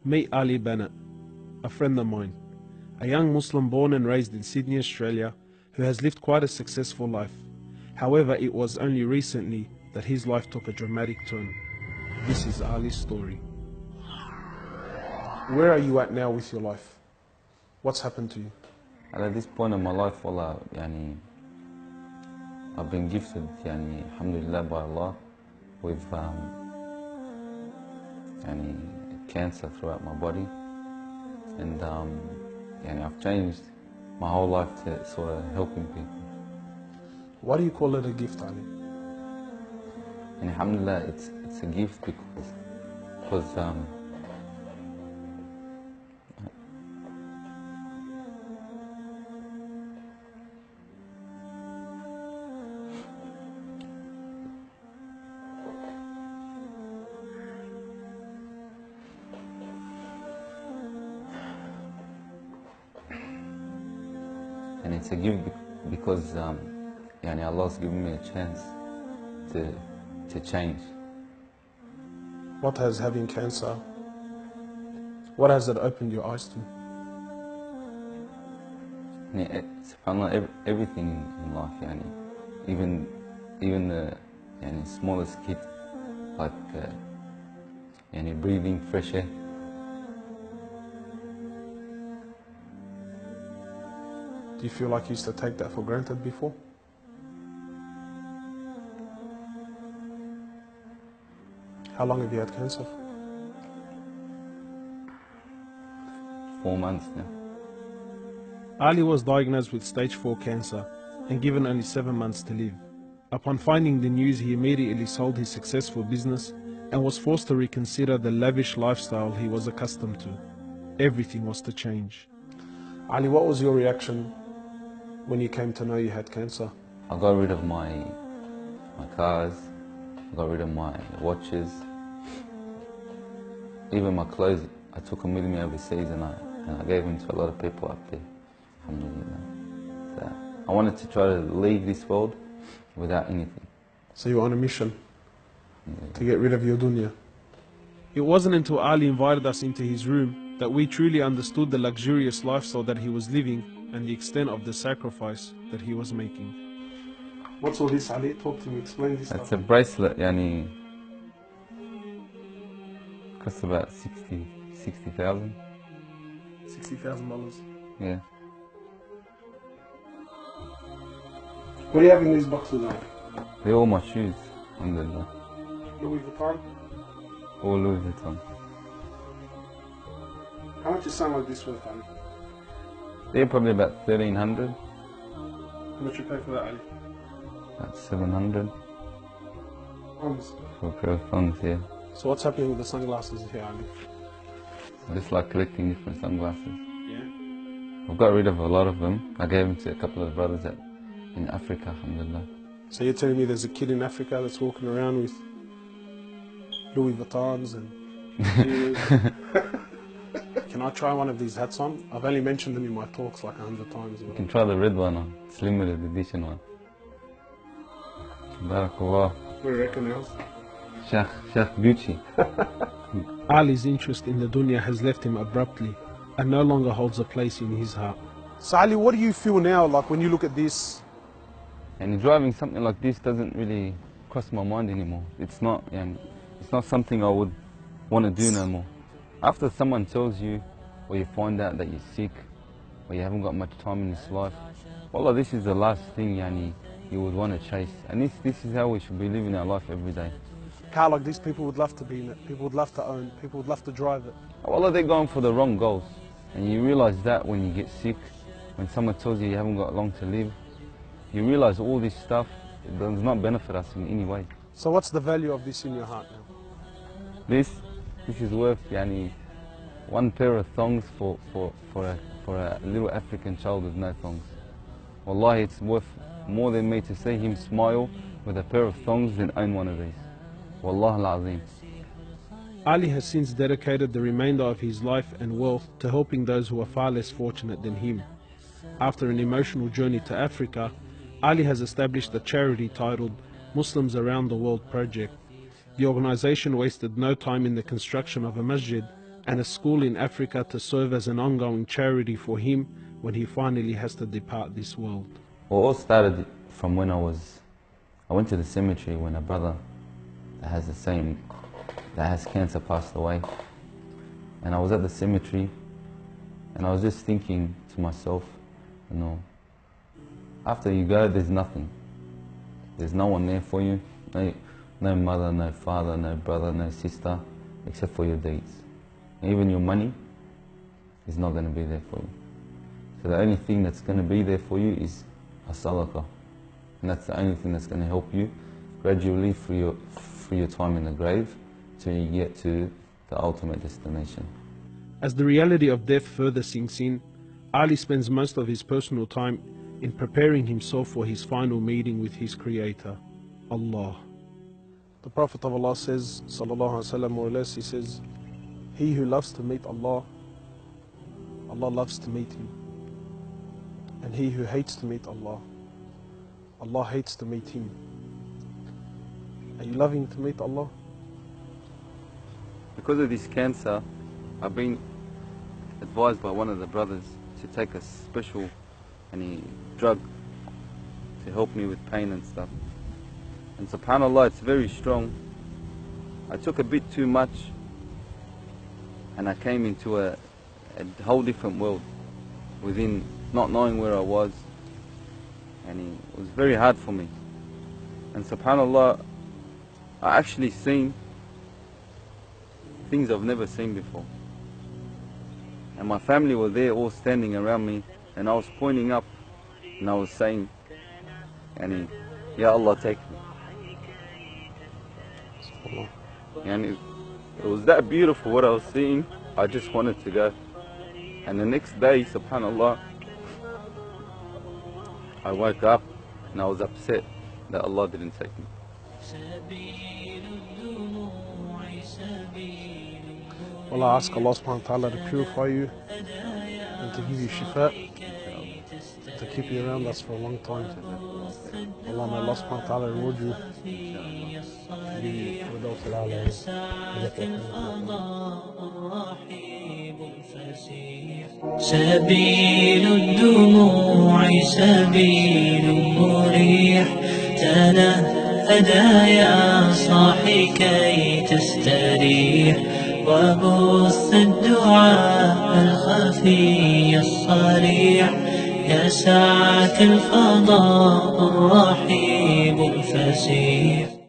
Meet Ali Bennett, a friend of mine, a young Muslim born and raised in Sydney, Australia, who has lived quite a successful life. However, it was only recently that his life took a dramatic turn. This is Ali's story. Where are you at now with your life? What's happened to you? And at this point in my life, wallah, I've been gifted, alhamdulillah, by Allah, with cancer throughout my body, and I've changed my whole life to sort of helping people. Why do you call it a gift, Ali? And alhamdulillah, it's a gift because and it's a gift because Allah's given me a chance to change. What has having cancer, what has it opened your eyes to? SubhanAllah, everything in life, even the smallest kid, like breathing fresh air. Do you feel like you used to take that for granted before? How long have you had cancer for? 4 months now. Ali was diagnosed with stage 4 cancer and given only 7 months to live. Upon finding the news, he immediately sold his successful business and was forced to reconsider the lavish lifestyle he was accustomed to. Everything was to change. Ali, what was your reaction when you came to know you had cancer? I got rid of my cars, I got rid of my watches, even my clothes. I took them with me overseas and I gave them to a lot of people up there. Alhamdulillah. So I wanted to try to leave this world without anything. So you were on a mission to get rid of your dunya. It wasn't until Ali invited us into his room that we truly understood the luxurious lifestyle that he was living and the extent of the sacrifice that he was making. What's all this, Ali? Talk to me, explain this. It's a bracelet, costs about $60,000. $60,000. Yeah. What do you have in these boxes now? They're all my shoes, alhamdulillah. Louis Vuitton? All Louis Vuitton. How much is something like this worth, Ali? They're probably about 1,300. How much you pay for that, Ali? About 700 Pounds. for a pair of thongs, yeah. So what's happening with the sunglasses here, Ali? Just like collecting different sunglasses. Yeah. I've got rid of a lot of them. I gave them to a couple of brothers in Africa, alhamdulillah. So you're telling me there's a kid in Africa that's walking around with Louis Vuittons and Can I try one of these hats on? I've only mentioned them in my talks like 100 times. You can try the red one on. It's limited edition one. Barakallah. What do you reckon else? Sheikh Beauty. Ali's interest in the dunya has left him abruptly and no longer holds a place in his heart. So Ali, what do you feel now, like when you look at this? And driving something like this doesn't really cross my mind anymore. It's not something I would want to do no more. After someone tells you, or you find out that you're sick, or you haven't got much time in this life, wallah, this is the last thing you would want to chase. And this is how we should be living our life every day. Car like this, people would love to be in it, people would love to own, people would love to drive it. Wallah, they're going for the wrong goals. And you realize that when you get sick, when someone tells you you haven't got long to live, you realize all this stuff does not benefit us in any way. So what's the value of this in your heart now? This is worth one pair of thongs for a little African child with no thongs. Wallahi, it's worth more than me to see him smile with a pair of thongs than own one of these. Wallah al-Azim. Ali has since dedicated the remainder of his life and wealth to helping those who are far less fortunate than him. After an emotional journey to Africa, Ali has established a charity titled Muslims Around the World Project. The organization wasted no time in the construction of a masjid and a school in Africa to serve as an ongoing charity for him when he finally has to depart this world. Well, it all started from when I went to the cemetery when a brother that has cancer passed away. And I was at the cemetery and I was just thinking to myself, you know, after you go, there's nothing. There's no one there for you. No mother, no father, no brother, no sister, except for your deeds. And even your money is not going to be there for you. So the only thing that's going to be there for you is a sadaqah. And that's the only thing that's going to help you gradually through your time in the grave till you get to the ultimate destination. As the reality of death further sinks in, Ali spends most of his personal time in preparing himself for his final meeting with his Creator, Allah. The Prophet of Allah says, sallallahu alaihi wasallam, more or less, he says, he who loves to meet Allah, Allah loves to meet him. And he who hates to meet Allah, Allah hates to meet him. Are you loving to meet Allah? Because of this cancer, I've been advised by one of the brothers to take a special drug to help me with pain and stuff. And subhanAllah, it's very strong. I took a bit too much and I came into a whole different world within not knowing where I was, and it was very hard for me. And subhanAllah, I actually seen things I've never seen before. And my family were there all standing around me, and I was pointing up and I was saying, Ya Allah, take me. And it was that beautiful what I was seeing, I just wanted to go. And the next day, subhanAllah, I woke up and I was upset that Allah didn't take me. Well, I ask Allah subhanahu wa ta'ala to purify you and to give you shifa, to keep you around us for a long time. Allah, may Allah subhanahu wa ta'ala reward you. سبيل الدموع سبيل مريح تنهدى يا صاحي كي تستريح وبث الدعاء الخفي الصريح يا ساعة الفضاء الرحيب الفسيح.